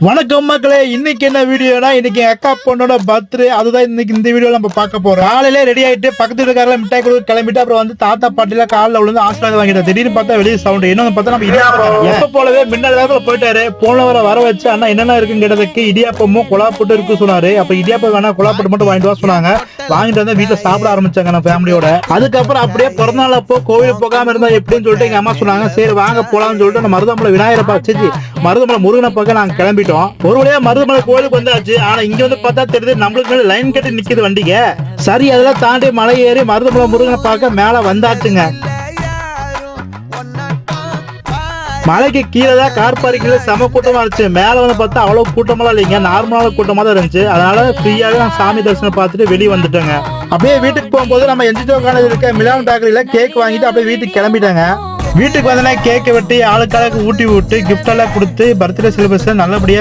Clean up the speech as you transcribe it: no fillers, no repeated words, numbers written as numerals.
வணக்கம் மக்களே, இன்னைக்கு என்ன வீடியோனா இன்னைக்கு அக்கா பொண்ணோட பர்த்டே. அதுதான் இன்னைக்கு இந்த வீடியோல நம்ம பார்க்க போறோம். காலையில ரெடி ஆயிட்டு பக்கத்து வீட்டுக்காரல மிட்டாய் கொடுத்து கிளம்பிட்டு அப்புறம் வந்து தாத்தா பாட்டில காலில் விழுந்து ஆசீர்வாதம் வாங்கிட்டு திடீர்னு பார்த்தா வெளியே சவுண்ட் இன்னொன்னு பார்த்தா நம்ம இடியாப்பம் எப்ப போலவே மின்னல் வேகத்துல போயிட்டாரு. போனவரை வர வச்சு அண்ணா என்னென்ன இருக்குன்னு கேட்டதுக்கு இடியாப்பமும் கொலாப்பட்டு இருக்கு சொன்னாரு. அப்ப இடியாப்பம் வேணா கொலாப்பட்டு மட்டும் வாங்கிட்டு வா சொன்னாங்க. வாங்கிட்டு வந்து வீட்டுல சாப்பிட ஆரம்பிச்சாங்க நம்ம ஃபேமிலியோட. அதுக்கப்புறம் அப்படியே பிறந்தநாள் அப்போ கோவில் போகாம இருந்தா எப்படின்னு சொல்லிட்டு எங்க அம்மா சொன்னாங்க. சரி வாங்க போலாம்னு சொல்லிட்டு நம்ம மருதமலை விநாயகரை பார்த்து மருதமலை முருகனை பார்க்க நாங்க கிளம்பிட்டோம். ஒரு வழியா மருதமலை கோயிலுக்கு வந்தாச்சு. ஆனா இங்க வந்து பார்த்தா தெரியுது நம்மளுக்கு லைன் கட்டி நிக்குது வண்டிங்க. சரி அதெல்லாம் தாண்டி மலை ஏறி மருதமலை முருகனை பார்க்க மேல வந்தாச்சுங்க. மலைக்கு கீழே தான் கார் பார்க்கிங்ல செம கூட்டமா இருந்துச்சு. மேல வந்து பார்த்தா அவ்வளவு கூட்டமெல்லாம் இல்லைங்க, நார்மலான கூட்டமா தான் இருந்துச்சு. அதனால ஃப்ரீயாவே நான் சாமி தரிசனம் பார்த்துட்டு வெளியே வந்துட்டேங்க. அப்படியே வீட்டுக்கு போகும்போது நம்ம என்ஜிஓ காலேஜ் இருக்க மிலான் பேக்கரியில கேக் வாங்கிட்டு அப்படியே வீட்டுக்கு கிளம்பிட்டாங்க. வீட்டுக்கு வந்தோடனே கேக்கை வெட்டி ஆளுக்காளுக்கு ஊட்டி விட்டு கிஃப்ட் எல்லாம் கொடுத்து பர்த்டே செலிப்ரேஷன் நல்லபடியா